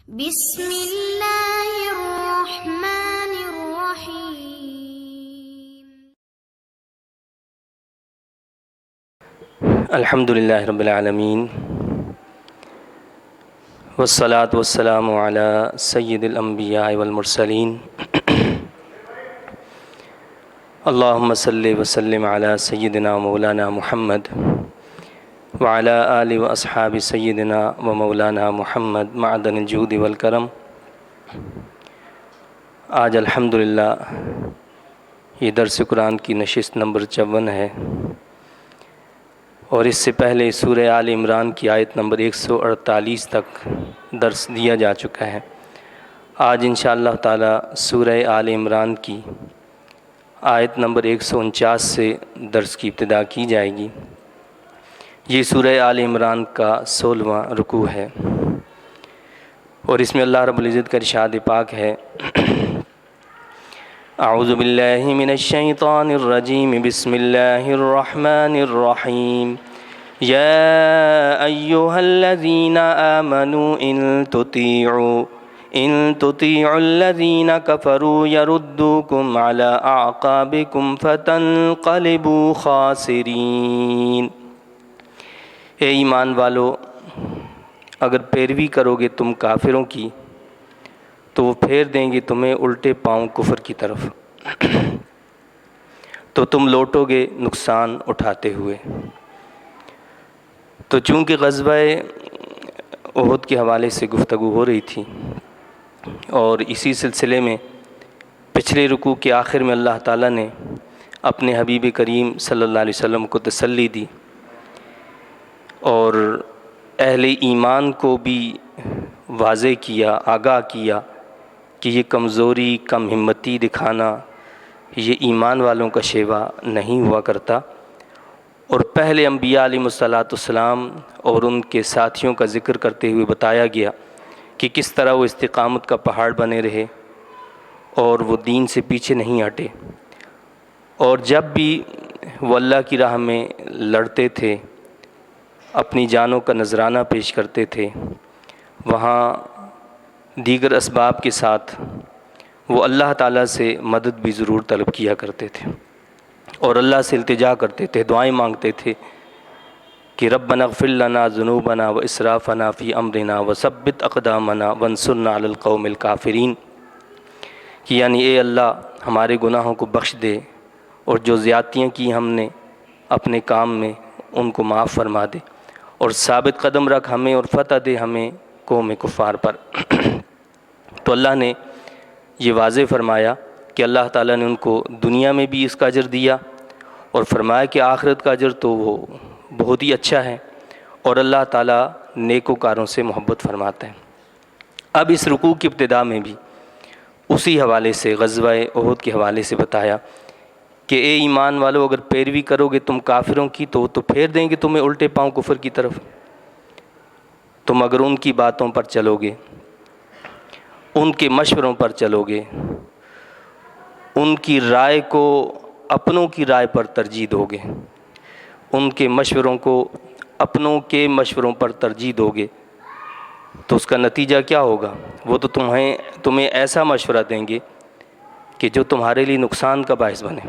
بسم اللہ الرحمن الرحیم۔ الحمدللہ رب العالمین والصلاة والسلام علی سید الانبیاء والمرسلین اللہم صلی وسلم علی سیدنا مولانا محمد وعلی آلہ و اصحاب سیدنا و مولانا محمد معدن الجود والکرم۔ آج الحمدللہ یہ درس قرآن کی نشست نمبر 54 ہے، اور اس سے پہلے سورہ آل عمران کی آیت نمبر 148 تک درس دیا جا چکا ہے۔ آج انشاءاللہ تعالی سورہ آل عمران کی آیت نمبر 149 سے درس کی ابتدا کی جائے گی۔ یہ سورہ آل عمران کا 16واں رکوع ہے، اور اس میں اللہ رب العزت کا ارشاد پاک ہے: اعوذ باللہ من الشیطان الرجیم، بسم اللہ الرحمن الرحیم، یا ایہا الذین آمنوا ان تطیعوا الذین کفروا یردوکم علی اعقابکم فتنقلبوا خاسرین۔ اے ایمان والو، اگر پیروی کرو گے تم کافروں کی تو وہ پھیر دیں گے تمہیں الٹے پاؤں کفر کی طرف، تو تم لوٹو گے نقصان اٹھاتے ہوئے۔ تو چونکہ غزوہ احد کے حوالے سے گفتگو ہو رہی تھی، اور اسی سلسلے میں پچھلے رکوع کے آخر میں اللہ تعالیٰ نے اپنے حبیب کریم صلی اللہ علیہ وسلم کو تسلی دی، اور اہل ایمان کو بھی واضح کیا، آگاہ کیا کہ یہ کمزوری، کم ہمتی دکھانا یہ ایمان والوں کا شیوا نہیں ہوا کرتا۔ اور پہلے انبیاء علیہ السلام اور ان کے ساتھیوں کا ذکر کرتے ہوئے بتایا گیا کہ کس طرح وہ استقامت کا پہاڑ بنے رہے اور وہ دین سے پیچھے نہیں ہٹے، اور جب بھی وہ اللہ کی راہ میں لڑتے تھے، اپنی جانوں کا نذرانہ پیش کرتے تھے، وہاں دیگر اسباب کے ساتھ وہ اللہ تعالیٰ سے مدد بھی ضرور طلب کیا کرتے تھے، اور اللہ سے التجا کرتے تھے، دعائیں مانگتے تھے کہ ربنا اغفر لنا ذنوبنا واسرافنا فی امرنا وثبت اقدامنا وانصرنا علی القوم الکافرین، کہ یعنی اے اللہ ہمارے گناہوں کو بخش دے، اور جو زیادتیاں کی ہم نے اپنے کام میں ان کو معاف فرما دے، اور ثابت قدم رکھ ہمیں اور فتح دے ہمیں قوم کفار پر۔ تو اللہ نے یہ واضح فرمایا کہ اللہ تعالیٰ نے ان کو دنیا میں بھی اس کا اجر دیا، اور فرمایا کہ آخرت کا اجر تو وہ بہت ہی اچھا ہے، اور اللہ تعالیٰ نیکوکاروں سے محبت فرماتا ہے۔ اب اس رکوع کی ابتدا میں بھی اسی حوالے سے، غزوہ احد کے حوالے سے بتایا کہ اے ایمان والو، اگر پیروی کرو گے تم کافروں کی تو پھیر دیں گے تمہیں الٹے پاؤں کفر کی طرف۔ تم اگر ان کی باتوں پر چلو گے، ان کے مشوروں پر چلو گے، ان کی رائے کو اپنوں کی رائے پر ترجیح دو گے، ان کے مشوروں کو اپنوں کے مشوروں پر ترجیح دو گے، تو اس کا نتیجہ کیا ہوگا؟ وہ تو تمہیں ایسا مشورہ دیں گے کہ جو تمہارے لیے نقصان کا باعث بنے،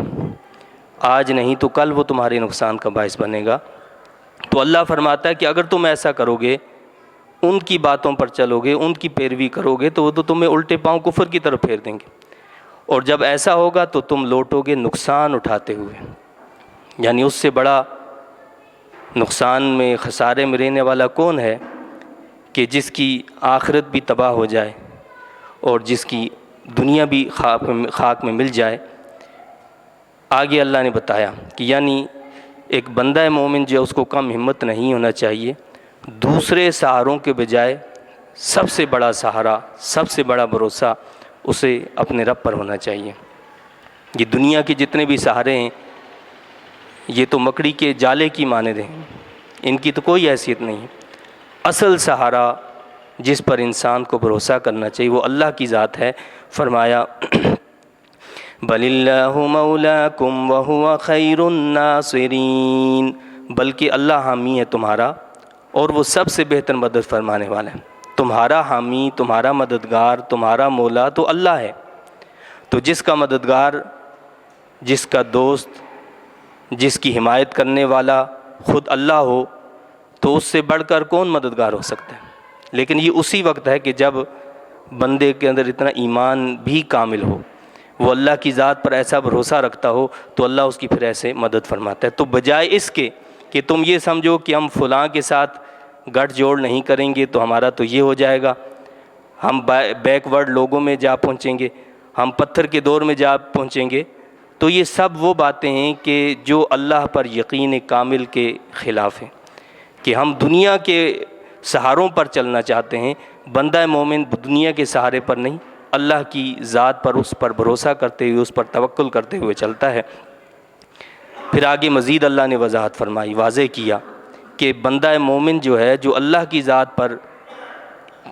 آج نہیں تو کل وہ تمہارے نقصان کا باعث بنے گا۔ تو اللہ فرماتا ہے کہ اگر تم ایسا کرو گے، ان کی باتوں پر چلو گے، ان کی پیروی کرو گے، تو وہ تو تمہیں الٹے پاؤں کفر کی طرف پھیر دیں گے، اور جب ایسا ہوگا تو تم لوٹو گے نقصان اٹھاتے ہوئے۔ یعنی اس سے بڑا نقصان میں، خسارے میں رہنے والا کون ہے کہ جس کی آخرت بھی تباہ ہو جائے اور جس کی دنیا بھی خاک میں مل جائے۔ آگے اللہ نے بتایا کہ یعنی ایک بندہ مومن جو اس کو کم ہمت نہیں ہونا چاہیے، دوسرے سہاروں کے بجائے سب سے بڑا سہارا، سب سے بڑا بھروسہ اسے اپنے رب پر ہونا چاہیے۔ یہ دنیا کے جتنے بھی سہارے ہیں یہ تو مکڑی کے جالے کی مانند ہیں، ان کی تو کوئی حیثیت نہیں ہے۔ اصل سہارا جس پر انسان کو بھروسہ کرنا چاہیے وہ اللہ کی ذات ہے۔ فرمایا بل اللہ مولاکم وہو خیر الناصرین، بلکہ اللہ حامی ہے تمہارا اور وہ سب سے بہتر مدد فرمانے والا ہے۔ تمہارا حامی، تمہارا مددگار، تمہارا مولا تو اللہ ہے۔ تو جس کا مددگار، جس کا دوست، جس کی حمایت کرنے والا خود اللہ ہو تو اس سے بڑھ کر کون مددگار ہو سکتا ہے؟ لیکن یہ اسی وقت ہے کہ جب بندے کے اندر اتنا ایمان بھی کامل ہو، وہ اللہ کی ذات پر ایسا بھروسہ رکھتا ہو تو اللہ اس کی پھر ایسے مدد فرماتا ہے۔ تو بجائے اس کے کہ تم یہ سمجھو کہ ہم فلاں کے ساتھ گٹھ جوڑ نہیں کریں گے تو ہمارا تو یہ ہو جائے گا، ہم بیک ورڈ لوگوں میں جا پہنچیں گے، ہم پتھر کے دور میں جا پہنچیں گے، تو یہ سب وہ باتیں ہیں کہ جو اللہ پر یقین کامل کے خلاف ہیں، کہ ہم دنیا کے سہاروں پر چلنا چاہتے ہیں۔ بندہ مومن دنیا کے سہارے پر نہیں، اللہ کی ذات پر، اس پر بھروسہ کرتے ہوئے، اس پر توکل کرتے ہوئے چلتا ہے۔ پھر آگے مزید اللہ نے وضاحت فرمائی، واضح کیا کہ بندہ مومن جو ہے، جو اللہ کی ذات پر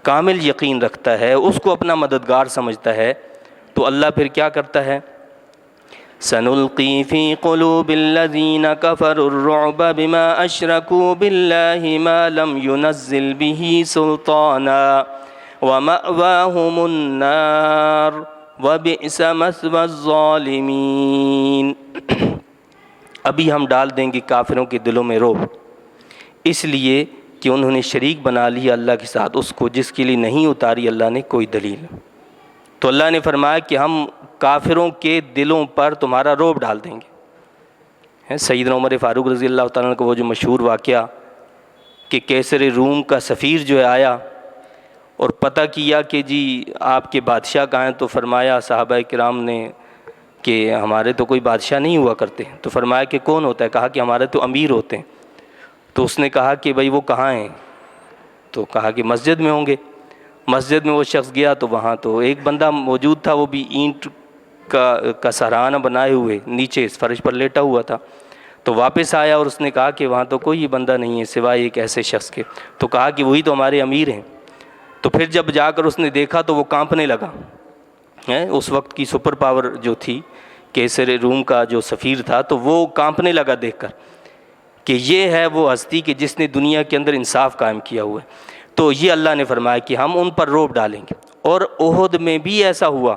کامل یقین رکھتا ہے، اس کو اپنا مددگار سمجھتا ہے، تو اللہ پھر کیا کرتا ہے؟ سَنُلْقِي فِي قُلُوبِ الَّذِينَ كَفَرُوا الرُّعْبَ بِمَا أَشْرَكُوا بِاللَّهِ مَا لَمْ يُنَزِّلْ بِهِ سُلْطَانًا وَمَأْوَاهُمُ النَّارُ وَبِئْسَ مَثْوَى الظَّالِمِينَ۔ ابھی ہم ڈال دیں گے کافروں کے دلوں میں رعب، اس لیے کہ انہوں نے شریک بنا لیا اللہ کے ساتھ اس کو جس کے لیے نہیں اتاری اللہ نے کوئی دلیل۔ تو اللہ نے فرمایا کہ ہم کافروں کے دلوں پر تمہارا رعب ڈال دیں گے۔ سیدنا عمر فاروق رضی اللہ تعالیٰ عنہ کا وہ جو مشہور واقعہ کہ کیسر روم کا سفیر جو ہے آیا اور پتہ کیا کہ جی آپ کے بادشاہ کہاں ہیں، تو فرمایا صحابہ کرام نے کہ ہمارے تو کوئی بادشاہ نہیں ہوا کرتے، تو فرمایا کہ کون ہوتا ہے؟ کہا کہ ہمارے تو امیر ہوتے ہیں۔ تو اس نے کہا کہ بھائی وہ کہاں ہیں؟ تو کہا کہ مسجد میں ہوں گے۔ مسجد میں وہ شخص گیا تو وہاں تو ایک بندہ موجود تھا، وہ بھی اینٹ کا سہرانہ بنائے ہوئے نیچے اس فرش پر لیٹا ہوا تھا۔ تو واپس آیا اور اس نے کہا کہ وہاں تو کوئی بندہ نہیں ہے سوائے ایک ایسے شخص کے۔ تو کہا کہ وہی تو ہمارے امیر ہیں۔ تو پھر جب جا کر اس نے دیکھا تو وہ کانپنے لگا۔ اس وقت کی سپر پاور جو تھی، کیسر روم کا جو سفیر تھا، تو وہ کانپنے لگا دیکھ کر کہ یہ ہے وہ ہستی کہ جس نے دنیا کے اندر انصاف قائم کیا ہوا ہے۔ تو یہ اللہ نے فرمایا کہ ہم ان پر رعب ڈالیں گے۔ اور احد میں بھی ایسا ہوا۔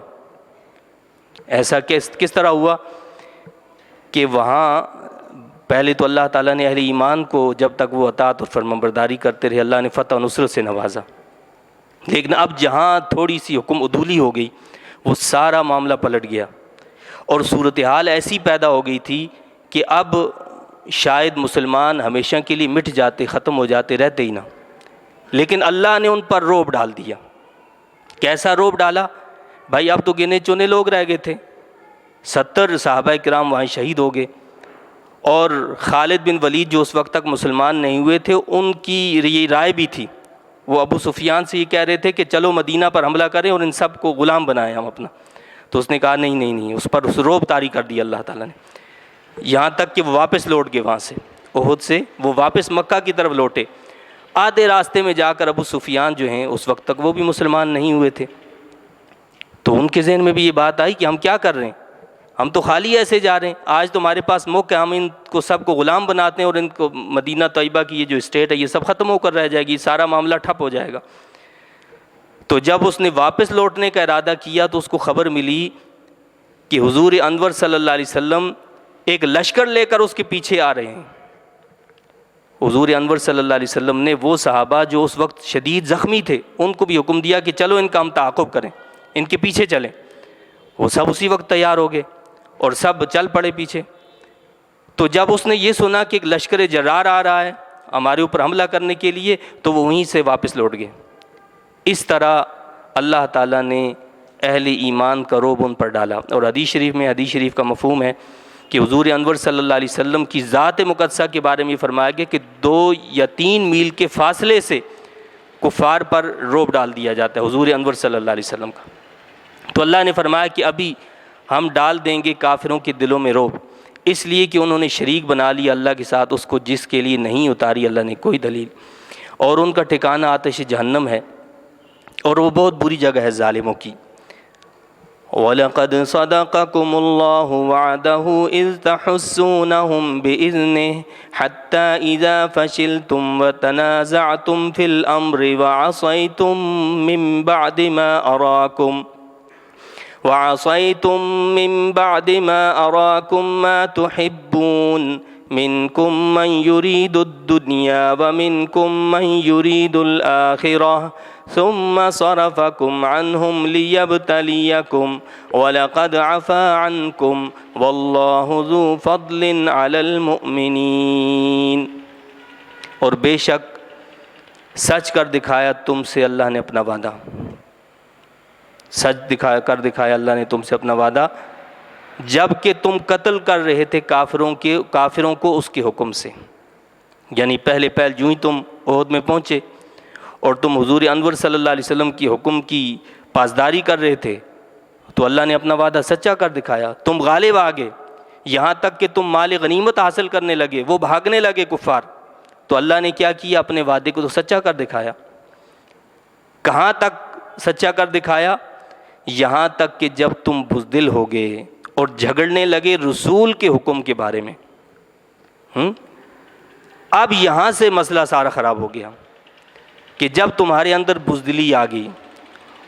ایسا کس طرح ہوا کہ وہاں پہلے تو اللہ تعالیٰ نے اہل ایمان کو جب تک وہ اطاعت اور فرمانبرداری کرتے رہے، اللہ نے فتح و نصرت سے نوازا۔ لیکن اب جہاں تھوڑی سی حکم عدولی ہو گئی، وہ سارا معاملہ پلٹ گیا، اور صورتحال ایسی پیدا ہو گئی تھی کہ اب شاید مسلمان ہمیشہ کے لیے مٹ جاتے، ختم ہو جاتے، رہتے ہی نہ۔ لیکن اللہ نے ان پر رعب ڈال دیا۔ کیسا رعب ڈالا؟ بھائی اب تو گنے چنے لوگ رہ گئے تھے، 70 صحابہ کرام وہاں شہید ہو گئے، اور خالد بن ولید جو اس وقت تک مسلمان نہیں ہوئے تھے، ان کی یہ رائے بھی تھی، وہ ابو سفیان سے یہ کہہ رہے تھے کہ چلو مدینہ پر حملہ کریں اور ان سب کو غلام بنائیں ہم اپنا۔ تو اس نے کہا نہیں، اس پر رعب طاری کر دیا اللہ تعالیٰ نے، یہاں تک کہ وہ واپس لوٹ گئے وہاں سے، احد سے وہ واپس مکہ کی طرف لوٹے۔ آدھے راستے میں جا کر ابو سفیان جو ہیں اس وقت تک وہ بھی مسلمان نہیں ہوئے تھے، تو ان کے ذہن میں بھی یہ بات آئی کہ ہم کیا کر رہے ہیں، ہم تو خالی ایسے جا رہے ہیں، آج تو ہمارے پاس موقع، ہم ان کو سب کو غلام بناتے ہیں اور ان کو مدینہ طیبہ کی یہ جو اسٹیٹ ہے یہ سب ختم ہو کر رہ جائے گی، سارا معاملہ ٹھپ ہو جائے گا۔ تو جب اس نے واپس لوٹنے کا ارادہ کیا تو اس کو خبر ملی کہ حضور انور صلی اللہ علیہ وسلم ایک لشکر لے کر اس کے پیچھے آ رہے ہیں۔ حضور انور صلی اللہ علیہ وسلم نے وہ صحابہ جو اس وقت شدید زخمی تھے ان کو بھی حکم دیا کہ چلو ان کا ہم تعاقب کریں، ان کے پیچھے چلیں۔ وہ سب اسی وقت تیار ہو گئے اور سب چل پڑے پیچھے۔ تو جب اس نے یہ سنا کہ ایک لشکر جرار آ رہا ہے ہمارے اوپر حملہ کرنے کے لیے، تو وہ وہیں سے واپس لوٹ گئے۔ اس طرح اللہ تعالیٰ نے اہل ایمان کا رعب ان پر ڈالا۔ اور حدیث شریف کا مفہوم ہے کہ حضور انور صلی اللہ علیہ وسلم کی ذات مقدسہ کے بارے میں فرمایا گیا کہ 2 یا 3 میل کے فاصلے سے کفار پر رعب ڈال دیا جاتا ہے حضور انور صلی اللہ علیہ وسلم کا۔ تو اللہ نے فرمایا کہ ابھی ہم ڈال دیں گے کافروں کے دلوں میں رعب، اس لیے کہ انہوں نے شریک بنا لیا اللہ کے ساتھ اس کو جس کے لیے نہیں اتاری اللہ نے کوئی دلیل، اور ان کا ٹھکانہ آتش جہنم ہے، اور وہ بہت بری جگہ ہے ظالموں کی۔ وَلَقَدْ صَدَقَكُمُ اللَّهُ وَعْدَهُ إِذْ تَحُسُّونَهُم بِإِذْنِهِ حَتَّى إِذَا فَشِلْتُمْ وَتَنَازَعْتُمْ فِي الْأَمْرِ وَعَصَيْتُم مِّن بَعْدِ مَا أَرَاكُم مَّا تُحِبُّونَ مِنكُم مَّن يُرِيدُ الدُّنْيَا وَمِنكُم مَّن يُرِيدُ الْآخِرَةَ ثُمَّ صَرَفَكُمْ عَنْهُمْ لِيَبْتَلِيَكُمْ وَلَقَدْ عَفَا عَنْكُمْ وَاللَّهُ ذُو فَضْلٍ عَلَى الْمُؤْمِنِينَ۔ اور بے شک سچ کر دکھایا تم سے اللہ نے اپنا وعدہ، دکھایا اللہ نے تم سے اپنا وعدہ، جب کہ تم قتل کر رہے تھے کافروں کو اس کے حکم سے۔ یعنی پہلے جو ہی تم احد میں پہنچے اور تم حضور انور صلی اللہ علیہ وسلم کی حکم کی پاسداری کر رہے تھے تو اللہ نے اپنا وعدہ سچا کر دکھایا، تم غالب آ گئے، یہاں تک کہ تم مال غنیمت حاصل کرنے لگے، وہ بھاگنے لگے کفار، تو اللہ نے کیا کیا؟ اپنے وعدے کو تو سچا کر دکھایا۔ کہاں تک سچا کر دکھایا؟ یہاں تک کہ جب تم بزدل ہو گئے اور جھگڑنے لگے رسول کے حکم کے بارے میں۔ اب یہاں سے مسئلہ سارا خراب ہو گیا کہ جب تمہارے اندر بزدلی آ گئی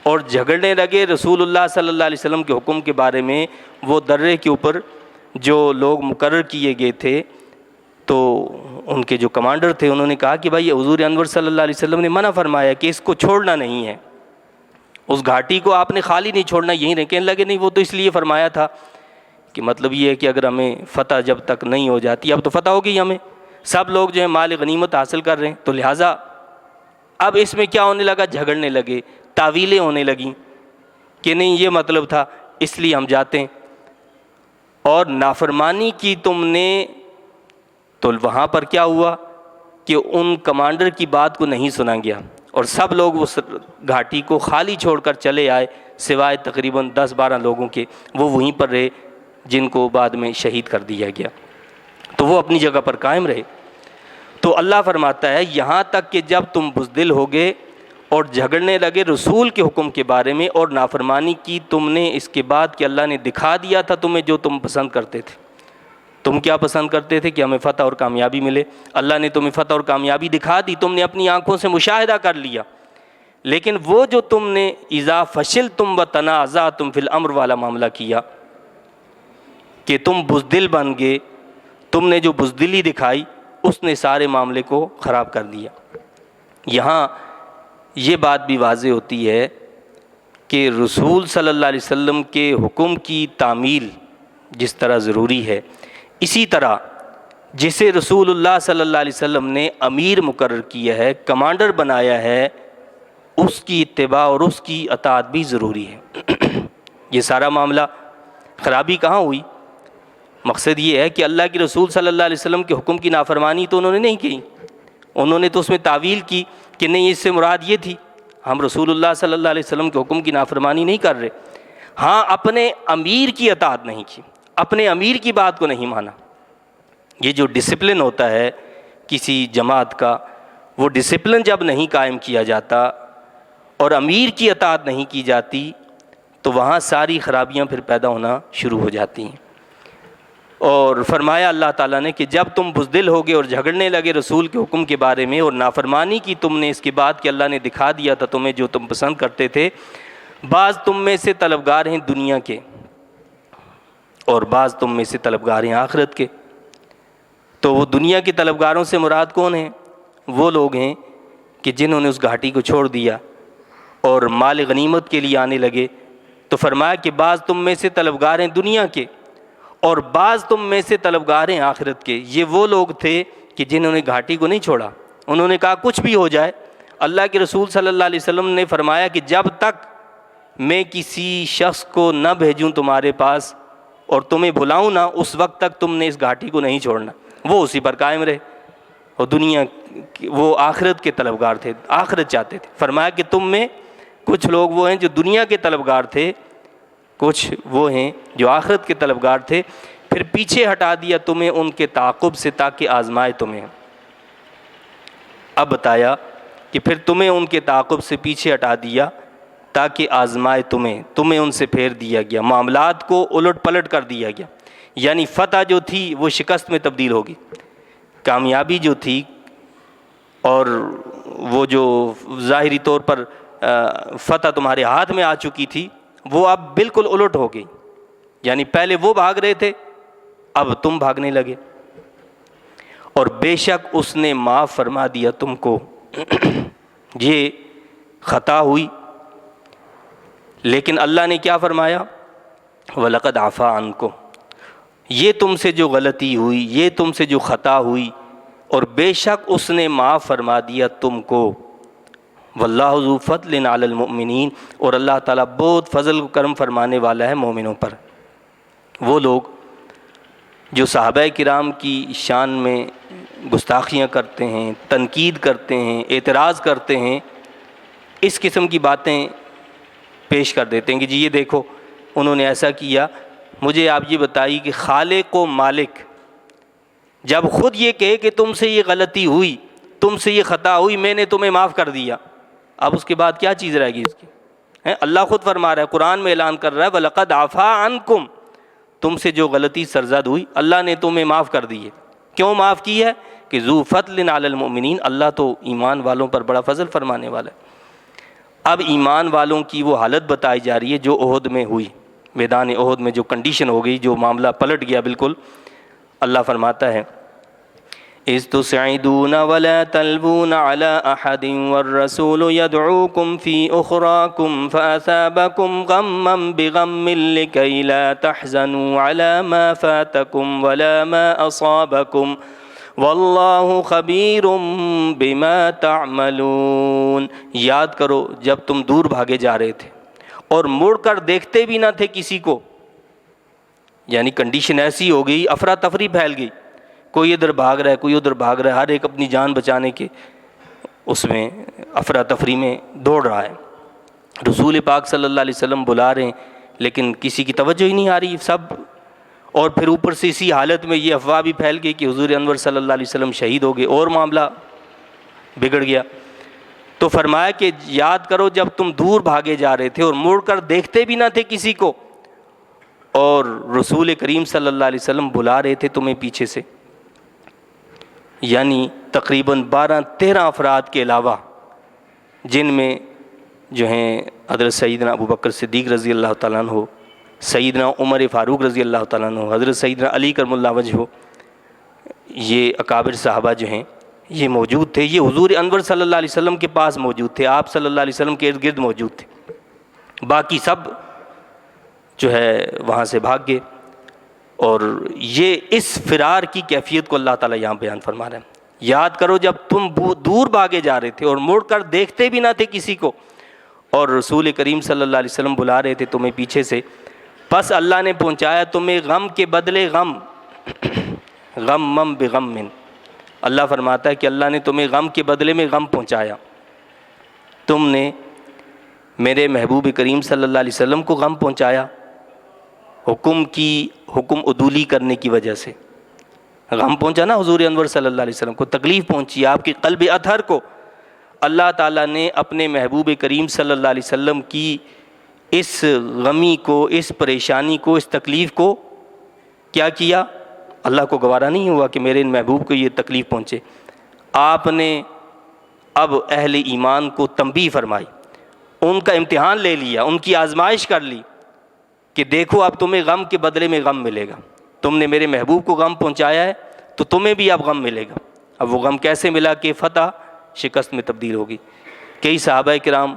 اور جھگڑنے لگے رسول اللہ صلی اللہ علیہ وسلم کے حکم کے بارے میں، وہ درے کے اوپر جو لوگ مقرر کیے گئے تھے تو ان کے جو کمانڈر تھے انہوں نے کہا کہ بھائی حضور انور صلی اللہ علیہ وسلم نے منع فرمایا کہ اس کو چھوڑنا نہیں ہے، اس گھاٹی کو آپ نے خالی نہیں چھوڑنا، یہیں رہیں۔ کہنے لگے نہیں، وہ تو اس لیے فرمایا تھا کہ مطلب یہ ہے کہ اگر ہمیں فتح جب تک نہیں ہو جاتی، اب تو فتح ہو گئی ہمیں، سب لوگ جو ہے مال غنیمت حاصل کر رہے ہیں، تو لہٰذا اب اس میں کیا ہونے لگا؟ جھگڑنے لگے، تعویلیں ہونے لگیں کہ نہیں یہ مطلب تھا اس لیے ہم جاتے ہیں، اور نافرمانی کی تم نے، تو وہاں پر کیا ہوا کہ ان کمانڈر کی بات کو نہیں سنا گیا اور سب لوگ اس گھاٹی کو خالی چھوڑ کر چلے آئے، سوائے تقریباً 10-12 لوگوں کے، وہ وہیں پر رہے جن کو بعد میں شہید کر دیا گیا، تو وہ اپنی جگہ پر قائم رہے۔ تو اللہ فرماتا ہے یہاں تک کہ جب تم بزدل ہو گئے اور جھگڑنے لگے رسول کے حکم کے بارے میں اور نافرمانی کی تم نے اس کے بعد کہ اللہ نے دکھا دیا تھا تمہیں جو تم پسند کرتے تھے۔ تم کیا پسند کرتے تھے؟ کہ ہمیں فتح اور کامیابی ملے، اللہ نے تمہیں فتح اور کامیابی دکھا دی، تم نے اپنی آنکھوں سے مشاہدہ کر لیا، لیکن وہ جو تم نے اذا فشلتم وتنازعتم فی الامر والا معاملہ کیا کہ تم بزدل بن گئے، تم نے جو بزدلی دکھائی اس نے سارے معاملے کو خراب کر دیا۔ یہاں یہ بات بھی واضح ہوتی ہے کہ رسول صلی اللہ علیہ وسلم کے حکم کی تعمیل جس طرح ضروری ہے، اسی طرح جسے رسول اللہ صلی اللہ علیہ وسلم نے امیر مقرر کیا ہے، کمانڈر بنایا ہے، اس کی اتباع اور اس کی اطاعت بھی ضروری ہے۔ یہ سارا معاملہ خرابی کہاں ہوئی؟ مقصد یہ ہے کہ اللہ کے رسول صلی اللہ علیہ وسلم کے حکم کی نافرمانی تو انہوں نے نہیں کی، انہوں نے تو اس میں تعویل کی کہ نہیں اس سے مراد یہ تھی، ہم رسول اللہ صلی اللہ علیہ وسلم کے حکم کی نافرمانی نہیں کر رہے۔ ہاں اپنے امیر کی اطاعت نہیں کی، اپنے امیر کی بات کو نہیں مانا۔ یہ جو ڈسپلن ہوتا ہے کسی جماعت کا، وہ ڈسپلن جب نہیں قائم کیا جاتا اور امیر کی اطاعت نہیں کی جاتی تو وہاں ساری خرابیاں پھر پیدا ہونا شروع ہو جاتی ہیں۔ اور فرمایا اللہ تعالیٰ نے کہ جب تم بزدل ہوگے اور جھگڑنے لگے رسول کے حکم کے بارے میں اور نافرمانی کی تم نے اس کے بعد کہ اللہ نے دکھا دیا تھا تمہیں جو تم پسند کرتے تھے، بعض تم میں سے طلبگار ہیں دنیا کے اور بعض تم میں سے طلبگار ہیں آخرت کے۔ تو وہ دنیا کے طلبگاروں سے مراد کون ہیں؟ وہ لوگ ہیں کہ جنہوں نے اس گھاٹی کو چھوڑ دیا اور مال غنیمت کے لیے آنے لگے۔ تو فرمایا کہ بعض تم میں سے طلبگار ہیں دنیا کے اور بعض تم میں سے طلبگار ہیں آخرت کے۔ یہ وہ لوگ تھے کہ جنہوں نے گھاٹی کو نہیں چھوڑا، انہوں نے کہا کچھ بھی ہو جائے۔ اللہ کے رسول صلی اللہ علیہ وسلم نے فرمایا کہ جب تک میں کسی شخص کو نہ بھیجوں تمہارے پاس اور تمہیں بلاؤں نہ، اس وقت تک تم نے اس گھاٹی کو نہیں چھوڑنا۔ وہ اسی پر قائم رہے اور وہ آخرت کے طلبگار تھے، آخرت چاہتے تھے۔ فرمایا کہ تم میں کچھ لوگ وہ ہیں جو دنیا کے طلبگار تھے، کچھ وہ ہیں جو آخرت کے طلبگار تھے، پھر پیچھے ہٹا دیا تمہیں ان کے تعاقب سے تاکہ آزمائے تمہیں۔ اب بتایا کہ پھر تمہیں ان کے تعاقب سے پیچھے ہٹا دیا تاکہ آزمائے تمہیں ان سے پھیر دیا گیا، معاملات کو الٹ پلٹ کر دیا گیا، یعنی فتح جو تھی وہ شکست میں تبدیل ہوگی، کامیابی جو تھی اور وہ جو ظاہری طور پر فتح تمہارے ہاتھ میں آ چکی تھی وہ اب بالکل الٹ ہو گئی، یعنی پہلے وہ بھاگ رہے تھے اب تم بھاگنے لگے، اور بے شک اس نے معاف فرما دیا تم کو۔ یہ خطا ہوئی لیکن اللہ نے کیا فرمایا؟ وَلَقَدْ عَفَا عَنْكُمْ، یہ تم سے جو غلطی ہوئی، یہ تم سے جو خطا ہوئی، اور بے شک اس نے معاف فرما دیا تم کو۔ وَاللَّهُ ذُو فَضْلٍ عَلَى الْمُؤْمِنِينَ، اور اللہ تعالیٰ بہت فضل و کرم فرمانے والا ہے مومنوں پر۔ وہ لوگ جو صحابہ کرام کی شان میں گستاخیاں کرتے ہیں، تنقید کرتے ہیں، اعتراض کرتے ہیں، اس قسم کی باتیں پیش کر دیتے ہیں کہ جی یہ دیکھو انہوں نے ایسا کیا، مجھے آپ یہ بتائیے کہ خالق و مالک جب خود یہ کہے کہ تم سے یہ غلطی ہوئی، تم سے یہ خطا ہوئی، میں نے تمہیں معاف کر دیا، اب اس کے بعد کیا چیز رہے گی اس کی؟ اللہ خود فرما رہا ہے، قرآن میں اعلان کر رہا ہے وَلَقَدْ عَفَا عَنْكُمْ، تم سے جو غلطی سرزد ہوئی اللہ نے تمہیں معاف کر دی ہے۔ کیوں معاف کی ہے؟ کہ ذو فضل علی المؤمنین، اللہ تو ایمان والوں پر بڑا فضل فرمانے والا ہے۔ اب ایمان والوں کی وہ حالت بتائی جا رہی ہے جو احد میں ہوئی، میدان احد میں جو کنڈیشن ہو گئی، جو معاملہ پلٹ گیا بالکل۔ اللہ فرماتا ہے اذ تسعدون ولا تلوون على احد والرسول يدعوكم في اخراكم فاثابكم غما بغم لكي لا تحزنوا على ما فاتكم ولا ما اصابكم واللہ خبیر بما تعملون۔ یاد کرو جب تم دور بھاگے جا رہے تھے اور مڑ کر دیکھتے بھی نہ تھے کسی کو، یعنی کنڈیشن ایسی ہو گئی، افراتفری پھیل گئی، کوئی ادھر بھاگ رہا ہے کوئی ادھر بھاگ رہا ہے، ہر ایک اپنی جان بچانے کے اس میں افراتفری میں دوڑ رہا ہے۔ رسول پاک صلی اللہ علیہ وسلم بلا رہے ہیں لیکن کسی کی توجہ ہی نہیں آ رہی سب، اور پھر اوپر سے اسی حالت میں یہ افواہ بھی پھیل گئی کہ حضور انور صلی اللہ علیہ وسلم شہید ہو گئے، اور معاملہ بگڑ گیا۔ تو فرمایا کہ یاد کرو جب تم دور بھاگے جا رہے تھے اور مڑ کر دیکھتے بھی نہ تھے کسی کو، اور رسول کریم صلی اللہ علیہ وسلم بلا رہے تھے تمہیں پیچھے سے، یعنی تقریباً 12-13 افراد کے علاوہ جن میں جو ہیں حضرت سیدنا ابو بکر صدیق رضی اللہ تعالیٰ عنہ، سیدنا عمر فاروق رضی اللہ تعالیٰ عنہ، حضرت سیدنا علی کرم اللہ وجہہ، یہ اکابر صحابہ جو ہیں یہ موجود تھے، یہ حضور انور صلی اللہ علیہ وسلم کے پاس موجود تھے، آپ صلی اللہ علیہ وسلم کے ارد گرد موجود تھے، باقی سب جو ہے وہاں سے بھاگ گئے۔ اور یہ اس فرار کی کیفیت کو اللہ تعالیٰ یہاں بیان فرما رہے ہیں، یاد کرو جب تم دور بھاگے جا رہے تھے اور مڑ کر دیکھتے بھی نہ تھے کسی کو، اور رسول کریم صلی اللہ علیہ وسلم بلا رہے تھے تمہیں پیچھے سے، پس اللہ نے پہنچایا تمہیں غم کے بدلے غم، غم بغم من، اللہ فرماتا ہے کہ اللہ نے تمہیں غم کے بدلے میں غم پہنچایا، تم نے میرے محبوب کریم صلی اللہ علیہ وسلم کو غم پہنچایا، حکم عدولی کرنے کی وجہ سے غم پہنچا نا حضور انور صلی اللہ علیہ وسلم کو، تکلیف پہنچی آپ کی قلب اطہر کو۔ اللہ تعالیٰ نے اپنے محبوب کریم صلی اللہ علیہ وسلم کی اس غمی کو، اس پریشانی کو، اس تکلیف کو کیا کیا؟ اللہ کو گوارا نہیں ہوا کہ میرے ان محبوب کو یہ تکلیف پہنچے، آپ نے اب اہل ایمان کو تنبیہ فرمائی، ان کا امتحان لے لیا، ان کی آزمائش کر لی کہ دیکھو اب تمہیں غم کے بدلے میں غم ملے گا، تم نے میرے محبوب کو غم پہنچایا ہے تو تمہیں بھی اب غم ملے گا۔ اب وہ غم کیسے ملا کہ فتح شکست میں تبدیل ہوگی، کئی صحابہ کرام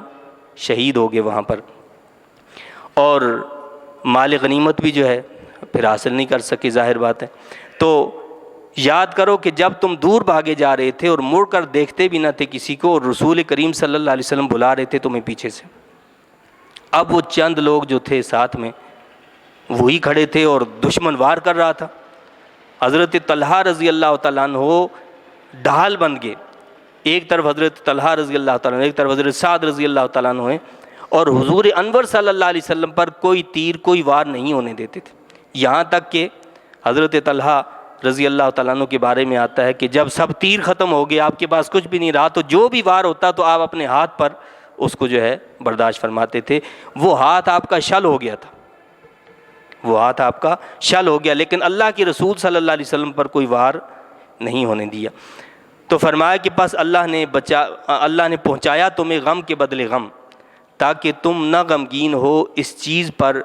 شہید ہو گئے وہاں پر، اور مال غنیمت بھی جو ہے پھر حاصل نہیں کر سکے، ظاہر بات ہے۔ تو یاد کرو کہ جب تم دور بھاگے جا رہے تھے اور مڑ کر دیکھتے بھی نہ تھے کسی کو، اور رسول کریم صلی اللہ علیہ وسلم بلا رہے تھے تمہیں پیچھے سے، اب وہ چند لوگ جو تھے ساتھ میں وہی کھڑے تھے اور دشمن وار کر رہا تھا۔ حضرت طلحہ رضی اللہ تعالیٰ عنہ ڈھال بن گئے، ایک طرف حضرت طلحہ رضی اللہ تعالیٰ عنہ، ایک طرف حضرت سعد رضی اللہ تعالیٰ عنہ ہیں، اور حضور انور صلی اللہ علیہ وسلم پر کوئی تیر کوئی وار نہیں ہونے دیتے تھے، یہاں تک کہ حضرت طلحہ رضی اللہ تعالیٰ عنہ کے بارے میں آتا ہے کہ جب سب تیر ختم ہو گئے، آپ کے پاس کچھ بھی نہیں رہا، تو جو بھی وار ہوتا تو آپ اپنے ہاتھ پر اس کو جو ہے برداشت فرماتے تھے۔ وہ ہاتھ آپ کا شل ہو گیا تھا، وہ ہاتھ آپ کا شل ہو گیا، لیکن اللہ کے رسول صلی اللہ علیہ وسلم پر کوئی وار نہیں ہونے دیا۔ تو فرمایا کہ پس اللہ نے پہنچایا تمہیں غم کے بدلے غم، تاکہ تم نہ غمگین ہو اس چیز پر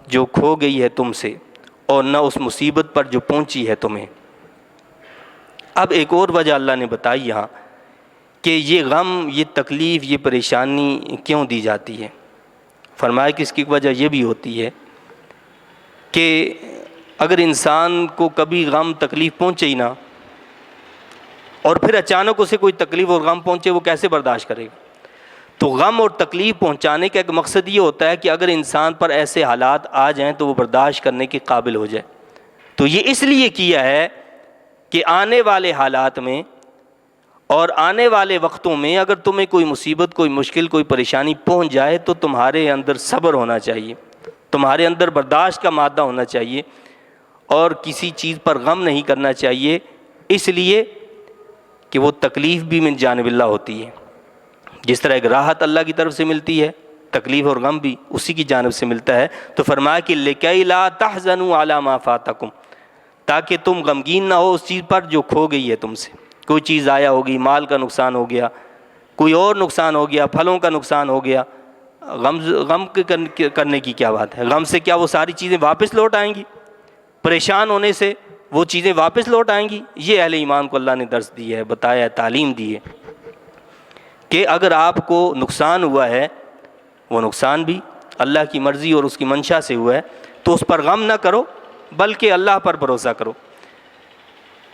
جو کھو گئی ہے تم سے، اور نہ اس مصیبت پر جو پہنچی ہے تمہیں۔ اب ایک اور وجہ اللہ نے بتائی یہاں کہ یہ غم، یہ تکلیف، یہ پریشانی کیوں دی جاتی ہے۔ فرمایا کہ اس کی وجہ یہ بھی ہوتی ہے کہ اگر انسان کو کبھی غم تکلیف پہنچے ہی نہ، اور پھر اچانک اسے کوئی تکلیف اور غم پہنچے، وہ کیسے برداشت کرے گا؟ تو غم اور تکلیف پہنچانے کا ایک مقصد یہ ہوتا ہے کہ اگر انسان پر ایسے حالات آ جائیں تو وہ برداشت کرنے کے قابل ہو جائے۔ تو یہ اس لیے کیا ہے کہ آنے والے حالات میں اور آنے والے وقتوں میں اگر تمہیں کوئی مصیبت، کوئی مشکل، کوئی پریشانی پہنچ جائے تو تمہارے اندر صبر ہونا چاہیے، تمہارے اندر برداشت کا مادہ ہونا چاہیے، اور کسی چیز پر غم نہیں کرنا چاہیے، اس لیے کہ وہ تکلیف بھی من جانب اللہ ہوتی ہے۔ جس طرح ایک راحت اللہ کی طرف سے ملتی ہے، تکلیف اور غم بھی اسی کی جانب سے ملتا ہے۔ تو فرمایا کہ لِكَيْ لَا تَحْزَنُوا عَلَىٰ مَا فَاتَكُمْ، تاکہ تم غمگین نہ ہو اس چیز پر جو کھو گئی ہے تم سے۔ کوئی چیز ضائع ہو گئی، مال کا نقصان ہو گیا، کوئی اور نقصان ہو گیا، پھلوں کا نقصان ہو گیا، غم کرنے کی کیا بات ہے؟ غم سے کیا وہ ساری چیزیں واپس لوٹ آئیں گی؟ پریشان ہونے سے وہ چیزیں واپس لوٹ آئیں گی؟ یہ اہل ایمان کو اللہ نے درس دی ہے، بتایا ہے، تعلیم دی ہے کہ اگر آپ کو نقصان ہوا ہے، وہ نقصان بھی اللہ کی مرضی اور اس کی منشا سے ہوا ہے، تو اس پر غم نہ کرو، بلکہ اللہ پر بھروسہ کرو،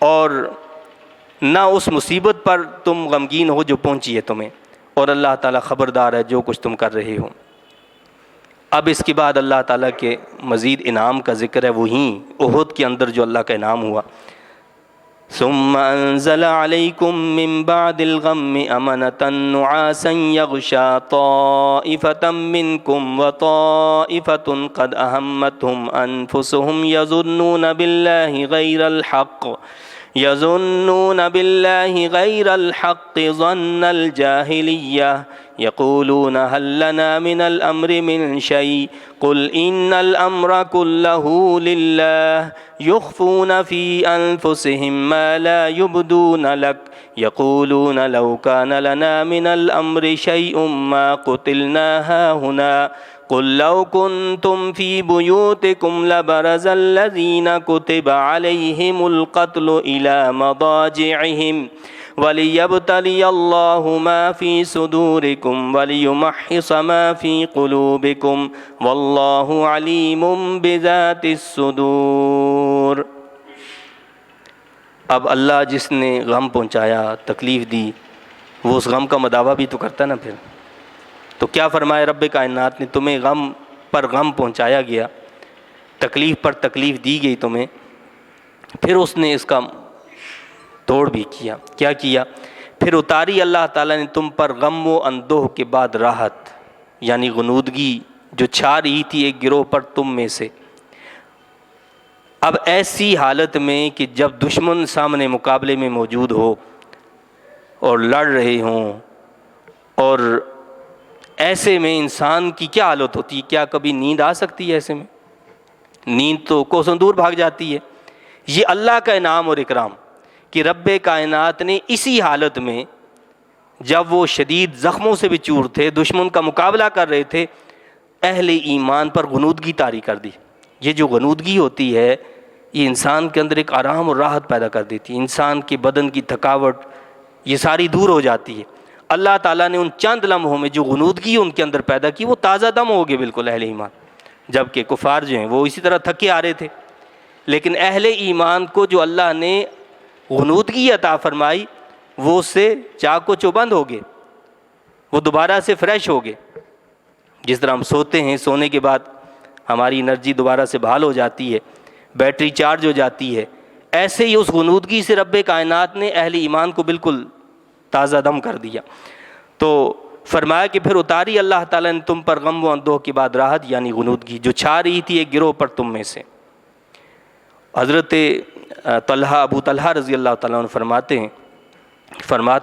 اور نہ اس مصیبت پر تم غمگین ہو جو پہنچی ہے تمہیں، اور اللہ تعالیٰ خبردار ہے جو کچھ تم کر رہے ہو۔ اب اس کے بعد اللہ تعالیٰ کے مزید انعام کا ذکر ہے، وہیں احد کے اندر جو اللہ کا انعام ہوا۔ ثم انزل عليكم من بعد الغم امنة نعاسا يغشى طائفة منكم وطائفة قد اهمتهم انفسهم يظنون بالله غير الحق ظن الجاهلية يقولون هل لنا من الأمر من شيء قل إن الأمر كله لله يخفون في أنفسهم ما لا يبدون لك يقولون لو كان لنا من الأمر شيء ما قتلنا هاهنا قل لو كنتم في بيوتكم لبرز الذين كتب عليهم القتل إلى مضاجعهم وَلِيَبْتَلِيَ اللَّهُ مَا فِي صُدُورِكُمْ وَلِيُمَحِّصَ مَا فِي قُلُوبِكُمْ وَاللَّهُ عَلِيمٌ بِذَاتِ الصُّدُورِ۔ اب اللہ جس نے غم پہنچایا، تکلیف دی، وہ اس غم کا مداوع بھی تو کرتا نا پھر۔ تو کیا فرمائے رب کائنات نے، تمہیں غم پر غم پہنچایا گیا، تکلیف پر تکلیف دی گئی تمہیں، پھر اس نے اس کا توڑ بھی کیا۔ کیا کیا؟ پھر اتاری اللہ تعالیٰ نے تم پر غم و اندوہ کے بعد راحت، یعنی غنودگی جو چھا رہی تھی ایک گروہ پر تم میں سے۔ اب ایسی حالت میں کہ جب دشمن سامنے مقابلے میں موجود ہو اور لڑ رہے ہوں، اور ایسے میں انسان کی کیا حالت ہوتی ہے؟ کیا کبھی نیند آ سکتی ہے ایسے میں؟ نیند تو کوسوں دور بھاگ جاتی ہے۔ یہ اللہ کا انعام اور اکرام کہ رب کائنات نے اسی حالت میں، جب وہ شدید زخموں سے بھی چور تھے، دشمن کا مقابلہ کر رہے تھے، اہل ایمان پر غنودگی طاری کر دی۔ یہ جو غنودگی ہوتی ہے، یہ انسان کے اندر ایک آرام اور راحت پیدا کر دیتی ہے، انسان کے بدن کی تھکاوٹ یہ ساری دور ہو جاتی ہے۔ اللہ تعالیٰ نے ان چند لمحوں میں جو غنودگی ان کے اندر پیدا کی، وہ تازہ دم ہو گئے بالکل اہل ایمان، جبکہ کفار جو ہیں وہ اسی طرح تھکے آ رہے تھے۔ لیکن اہل ایمان کو جو اللہ نے غنودگی عطا فرمائی، وہ اس سے چاق و چوبند ہو گئے، وہ دوبارہ سے فریش ہو گئے۔ جس طرح ہم سوتے ہیں، سونے کے بعد ہماری انرجی دوبارہ سے بحال ہو جاتی ہے، بیٹری چارج ہو جاتی ہے، ایسے ہی اس غنودگی سے رب کائنات نے اہل ایمان کو بالکل تازہ دم کر دیا۔ تو فرمایا کہ پھر اتاری اللہ تعالیٰ نے تم پر غم و اندوہ کے بعد راحت، یعنی غنودگی جو چھا رہی تھی ایک گروہ پر تم میں سے۔ حضرت طلحہ، ابو طلحہ رضی اللہ تعالیٰ عنہ فرماتے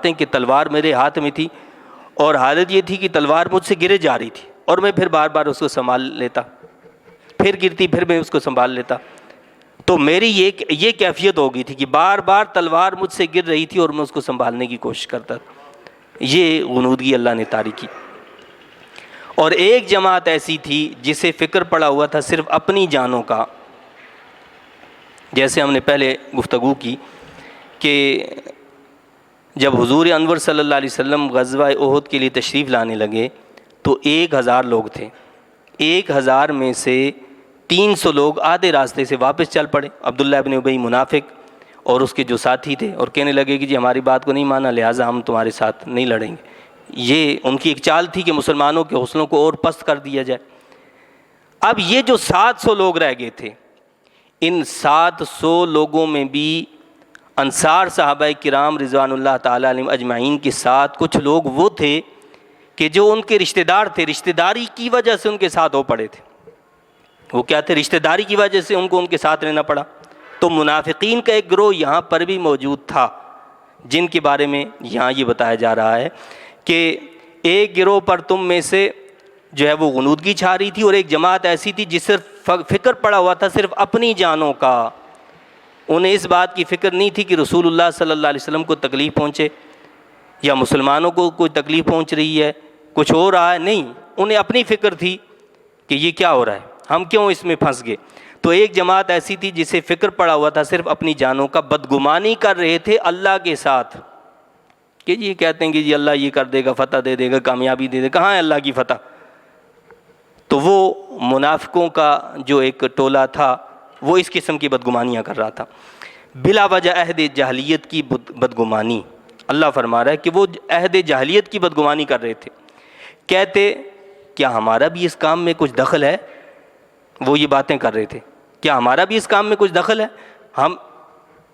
ہیں کہ تلوار میرے ہاتھ میں تھی اور حالت یہ تھی کہ تلوار مجھ سے گرے جا رہی تھی اور میں پھر بار بار اس کو سنبھال لیتا، پھر گرتی پھر میں اس کو سنبھال لیتا. تو میری یہ کیفیت ہو گئی تھی کہ بار بار تلوار مجھ سے گر رہی تھی اور میں اس کو سنبھالنے کی کوشش کرتا تھا. یہ غنودگی اللہ نے طاری کی. اور ایک جماعت ایسی تھی جسے فکر پڑا ہوا تھا صرف اپنی جانوں کا. جیسے ہم نے پہلے گفتگو کی کہ جب حضور انور صلی اللہ علیہ وسلم غزوہ احد کے لیے تشریف لانے لگے تو 1000 لوگ تھے. 1000 میں سے 300 لوگ آدھے راستے سے واپس چل پڑے. عبداللہ ابن ابی منافق اور اس کے جو ساتھی تھے، اور کہنے لگے کہ جی ہماری بات کو نہیں مانا لہٰذا ہم تمہارے ساتھ نہیں لڑیں گے. یہ ان کی ایک چال تھی کہ مسلمانوں کے حوصلوں کو اور پست کر دیا جائے. اب یہ جو 700 لوگ رہ گئے تھے، ان 700 لوگوں میں بھی انصار صحابہ کرام رضوان اللہ تعالیٰ علیہم اجمعین کے ساتھ کچھ لوگ وہ تھے کہ جو ان کے رشتہ دار تھے، رشتہ داری کی وجہ سے ان کے ساتھ ہو پڑے تھے. وہ کیا تھے؟ رشتہ داری کی وجہ سے ان کو ان کے ساتھ رہنا پڑا. تو منافقین کا ایک گروہ یہاں پر بھی موجود تھا جن کے بارے میں یہاں یہ بتایا جا رہا ہے کہ ایک گروہ پر تم میں سے جو ہے وہ غنودگی چھا رہی تھی، اور ایک جماعت ایسی تھی جس صرف فکر پڑا ہوا تھا صرف اپنی جانوں کا. انہیں اس بات کی فکر نہیں تھی کہ رسول اللہ صلی اللہ علیہ وسلم کو تکلیف پہنچے یا مسلمانوں کو کوئی تکلیف پہنچ رہی ہے، کچھ ہو رہا ہے. نہیں، انہیں اپنی فکر تھی کہ یہ کیا ہو رہا ہے، ہم کیوں اس میں پھنس گئے. تو ایک جماعت ایسی تھی جسے فکر پڑا ہوا تھا صرف اپنی جانوں کا. بدگمانی کر رہے تھے اللہ کے ساتھ کہ جی کہتے ہیں کہ جی اللہ یہ کر دے گا، فتح دے دے گا، کامیابی دے دے گا. کہاں ہے اللہ کی فتح؟ تو وہ منافقوں کا جو ایک ٹولہ تھا وہ اس قسم کی بدگمانیاں کر رہا تھا. بلا وجہ عہد جاہلیت کی بدگمانی. اللہ فرما رہا ہے کہ وہ عہد جاہلیت کی بدگمانی کر رہے تھے. کہتے کیا ہمارا بھی اس کام میں کچھ دخل ہے؟ وہ یہ باتیں کر رہے تھے، کیا ہمارا بھی اس کام میں کچھ دخل ہے؟ ہم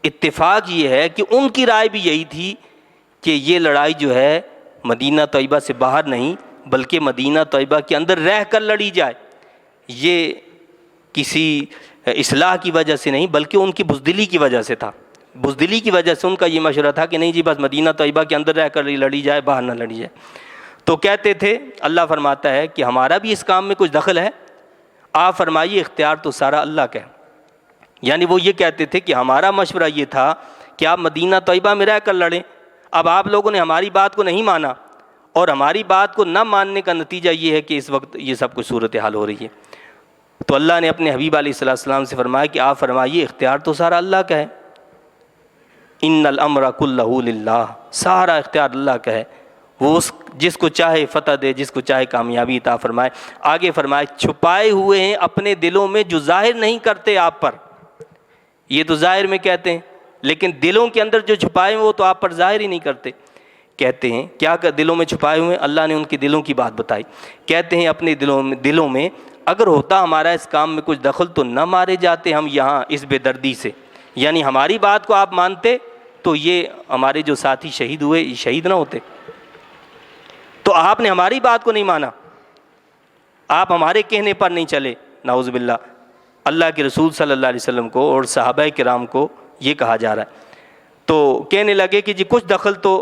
اتفاق یہ ہے کہ ان کی رائے بھی یہی تھی کہ یہ لڑائی جو ہے مدینہ طیبہ سے باہر نہیں بلکہ مدینہ طیبہ کے اندر رہ کر لڑی جائے. یہ کسی اصلاح کی وجہ سے نہیں بلکہ ان کی بزدلی کی وجہ سے تھا. بزدلی کی وجہ سے ان کا یہ مشورہ تھا کہ نہیں جی بس مدینہ طیبہ کے اندر رہ کر لڑی جائے، باہر نہ لڑی جائے. تو کہتے تھے، اللہ فرماتا ہے کہ ہمارا بھی اس کام میں کچھ دخل ہے؟ آپ فرمائیے اختیار تو سارا اللہ کا ہے. یعنی وہ یہ کہتے تھے کہ ہمارا مشورہ یہ تھا کہ آپ مدینہ طیبہ میں رہ کر لڑیں. اب آپ لوگوں نے ہماری بات کو نہیں مانا، اور ہماری بات کو نہ ماننے کا نتیجہ یہ ہے کہ اس وقت یہ سب کچھ صورتحال ہو رہی ہے. تو اللہ نے اپنے حبیب علیہ السلام سے فرمایا کہ آپ فرمائیے اختیار تو سارا اللہ کا ہے. ان الامر کلہ للہ، سارا اختیار اللہ کا ہے. وہ جس کو چاہے فتح دے، جس کو چاہے کامیابی عطا فرمائے. آگے فرمائے چھپائے ہوئے ہیں اپنے دلوں میں جو ظاہر نہیں کرتے آپ پر. یہ تو ظاہر میں کہتے ہیں لیکن دلوں کے اندر جو چھپائے ہیں وہ تو آپ پر ظاہر ہی نہیں کرتے. کہتے ہیں کیا دلوں میں چھپائے ہوئے ہیں؟ اللہ نے ان کے دلوں کی بات بتائی. کہتے ہیں اپنے دلوں میں اگر ہوتا ہمارا اس کام میں کچھ دخل تو نہ مارے جاتے ہم یہاں اس بے دردی سے. یعنی ہماری بات کو آپ مانتے تو یہ ہمارے جو ساتھی شہید ہوئے یہ شہید نہ ہوتے. تو آپ نے ہماری بات کو نہیں مانا، آپ ہمارے کہنے پر نہیں چلے. نعوذ باللہ. اللہ کے رسول صلی اللہ علیہ وسلم کو اور صحابہ کرام کو یہ کہا جا رہا ہے. تو کہنے لگے کہ جی کچھ دخل تو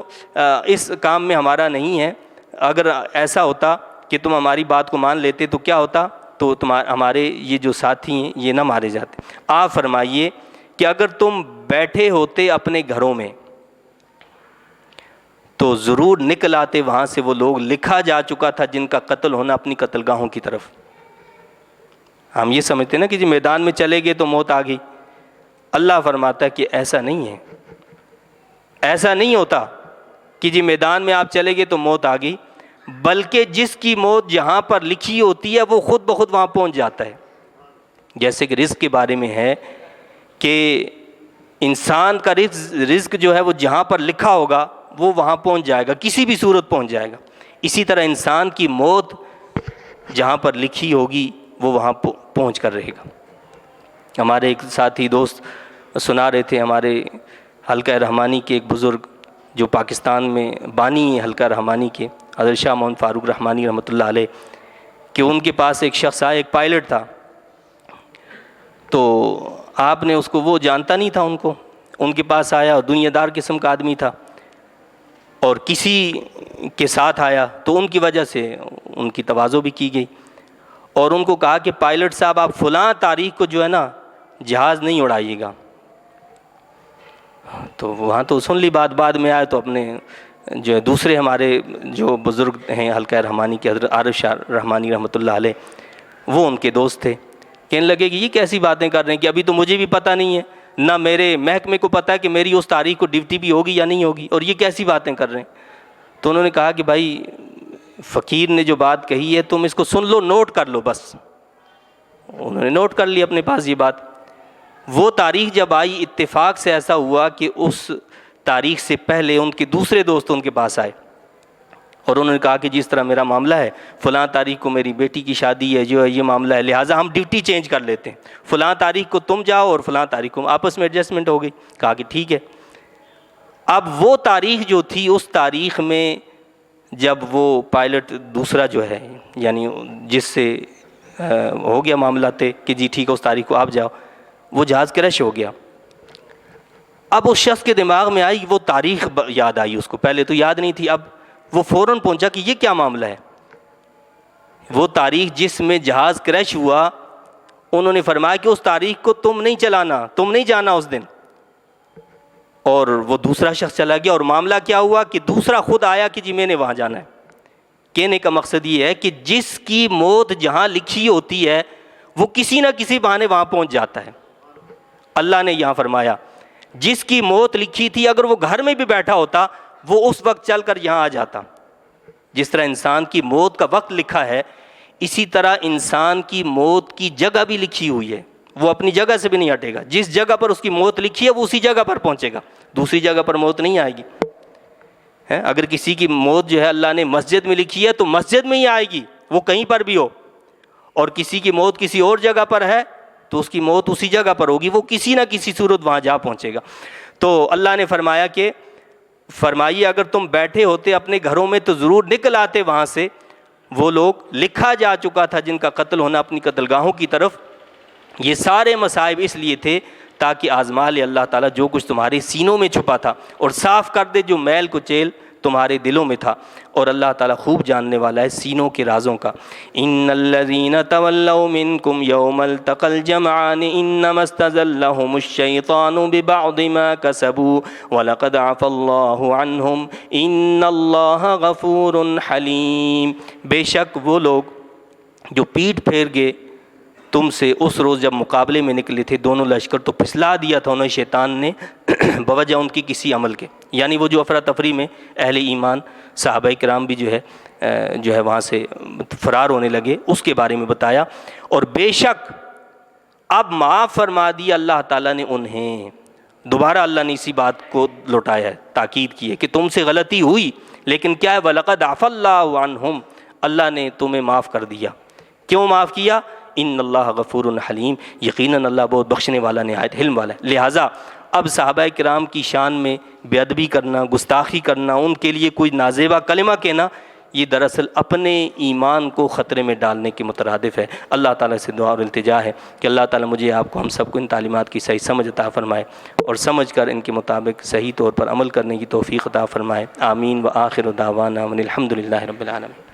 اس کام میں ہمارا نہیں ہے. اگر ایسا ہوتا کہ تم ہماری بات کو مان لیتے تو کیا ہوتا؟ تو ہمارے یہ جو ساتھی ہیں یہ نہ مارے جاتے. آپ فرمائیے کہ اگر تم بیٹھے ہوتے اپنے گھروں میں تو ضرور نکل آتے وہاں سے وہ لوگ، لکھا جا چکا تھا جن کا قتل ہونا اپنی قتل گاہوں کی طرف. ہم یہ سمجھتے ہیں نا کہ جی میدان میں چلے گئے تو موت آ گئی. اللہ فرماتا ہے کہ ایسا نہیں ہے، ایسا نہیں ہوتا کہ جی میدان میں آپ چلے گئے تو موت آ گئی، بلکہ جس کی موت جہاں پر لکھی ہوتی ہے وہ خود بخود وہاں پہنچ جاتا ہے. جیسے کہ رزق کے بارے میں ہے کہ انسان کا رزق جو ہے وہ جہاں پر لکھا ہوگا وہ وہاں پہنچ جائے گا، کسی بھی صورت پہنچ جائے گا. اسی طرح انسان کی موت جہاں پر لکھی ہوگی وہ وہاں پہنچ کر رہے گا. ہمارے ایک ساتھی دوست سنا رہے تھے، ہمارے حلقہ رحمانی کے ایک بزرگ جو پاکستان میں بانی ہیں حلقہ رحمانی کے، حضرت شاہ محمد فاروق رحمانی رحمۃ اللہ علیہ، کہ ان کے پاس ایک شخص آیا، ایک پائلٹ تھا. تو آپ نے اس کو، وہ جانتا نہیں تھا ان کو، ان کے پاس آیا اور دنیا دار قسم کا آدمی تھا. اور کسی کے ساتھ آیا تو ان کی وجہ سے ان کی تواضع بھی کی گئی، اور ان کو کہا کہ پائلٹ صاحب آپ فلاں تاریخ کو جو ہے نا جہاز نہیں اڑائیے گا. تو وہاں تو سن لی بات، بعد میں آئے تو اپنے جو دوسرے ہمارے جو بزرگ ہیں حلقہ رحمانی کے حضرت عارف شاہ رحمانی رحمۃ اللہ علیہ، وہ ان کے دوست تھے. کہنے لگے کہ یہ کیسی باتیں کر رہے ہیں کہ ابھی تو مجھے بھی پتہ نہیں ہے، نہ میرے محکمے کو پتہ ہے کہ میری اس تاریخ کو ڈیوٹی بھی ہوگی یا نہیں ہوگی، اور یہ کیسی باتیں کر رہے ہیں. تو انہوں نے کہا کہ بھائی فقیر نے جو بات کہی ہے تم اس کو سن لو، نوٹ کر لو بس. انہوں نے نوٹ کر لی اپنے پاس یہ بات. وہ تاریخ جب آئی، اتفاق سے ایسا ہوا کہ اس تاریخ سے پہلے ان کے دوسرے دوست ان کے پاس آئے اور انہوں نے کہا کہ جس طرح میرا معاملہ ہے، فلاں تاریخ کو میری بیٹی کی شادی ہے، جو ہے یہ معاملہ ہے، لہٰذا ہم ڈیوٹی چینج کر لیتے ہیں، فلاں تاریخ کو تم جاؤ اور فلاں تاریخ کو. آپس میں ایڈجسٹمنٹ ہو گئی. کہا کہ ٹھیک ہے. اب وہ تاریخ جو تھی، اس تاریخ میں جب وہ پائلٹ دوسرا جو ہے یعنی جس سے ہو گیا معاملہ طے کہ جی ٹھیک ہے اس تاریخ کو آپ جاؤ، وہ جہاز کریش ہو گیا. اب اس شخص کے دماغ میں آئی وہ تاریخ یاد آئی، اس کو پہلے تو یاد نہیں تھی. اب وہ فوراً پہنچا کہ یہ کیا معاملہ ہے. وہ تاریخ جس میں جہاز کریش ہوا، انہوں نے فرمایا کہ اس تاریخ کو تم نہیں چلانا، تم نہیں جانا اس دن. اور وہ دوسرا شخص چلا گیا، اور معاملہ کیا ہوا کہ دوسرا خود آیا کہ جی میں نے وہاں جانا ہے. کہنے کا مقصد یہ ہے کہ جس کی موت جہاں لکھی ہوتی ہے وہ کسی نہ کسی بہانے وہاں پہنچ جاتا ہے. اللہ نے یہاں فرمایا جس کی موت لکھی تھی اگر وہ گھر میں بھی بیٹھا ہوتا وہ اس وقت چل کر یہاں آ جاتا. جس طرح انسان کی موت کا وقت لکھا ہے، اسی طرح انسان کی موت کی جگہ بھی لکھی ہوئی ہے. وہ اپنی جگہ سے بھی نہیں ہٹے گا. جس جگہ پر اس کی موت لکھی ہے وہ اسی جگہ پر پہنچے گا، دوسری جگہ پر موت نہیں آئے گی. اگر کسی کی موت جو ہے اللہ نے مسجد میں لکھی ہے تو مسجد میں ہی آئے گی، وہ کہیں پر بھی ہو. اور کسی کی موت کسی اور جگہ پر ہے تو اس کی موت اسی جگہ پر ہوگی، وہ کسی نہ کسی صورت وہاں جا پہنچے گا. تو اللہ نے فرمایا کہ فرمائیے اگر تم بیٹھے ہوتے اپنے گھروں میں تو ضرور نکل آتے وہاں سے. وہ لوگ لکھا جا چکا تھا جن کا قتل ہونا اپنی قتل گاہوں کی طرف. یہ سارے مصائب اس لیے تھے تاکہ آزما لے اللہ تعالیٰ جو کچھ تمہارے سینوں میں چھپا تھا، اور صاف کر دے جو میل کچیل تمہارے دلوں میں تھا. اور اللہ تعالیٰ خوب جاننے والا ہے سینوں کے رازوں کا. ان الذین تولوا منکم یوم التقى الجمعان انما استزلهم الشیطان ببعض ما کسبوا ولقد عفا اللہ عنہم ان اللہ غفور حلیم. بے شک وہ لوگ جو پیٹ پھیر گئے تم سے اس روز جب مقابلے میں نکلے تھے دونوں لشکر، تو پھسلا دیا تھا انہیں شیطان نے بوجہ ان کی کسی عمل کے. یعنی وہ جو افراتفری میں اہل ایمان صحابہ کرام بھی جو ہے وہاں سے فرار ہونے لگے، اس کے بارے میں بتایا. اور بے شک اب معاف فرما دیا اللہ تعالیٰ نے انہیں. دوبارہ اللہ نے اسی بات کو لوٹایا ہے، تاکید کی ہے کہ تم سے غلطی ہوئی لیکن کیا ہے وَلَقَدْ عَفَا اللَّهُ عَنْهُمْ، اللہ نے تمہیں معاف کر دیا. کیوں معاف کیا؟ ان اللہ غفور حلیم، یقیناً اللہ بہت بخشنے والا نہایت حلم والا ہے. لہٰذا اب صحابہ کرام کی شان میں بے ادبی کرنا، گستاخی کرنا، ان کے لیے کوئی نازیبا کلمہ کہنا، یہ دراصل اپنے ایمان کو خطرے میں ڈالنے کے مترادف ہے. اللہ تعالیٰ سے دعا اور التجا ہے کہ اللہ تعالیٰ مجھے آپ کو ہم سب کو ان تعلیمات کی صحیح سمجھ عطا فرمائے اور سمجھ کر ان کے مطابق صحیح طور پر عمل کرنے کی توفیق عطا فرمائے. آمین. وآخر دعوانا الحمد للہ رب العالمین.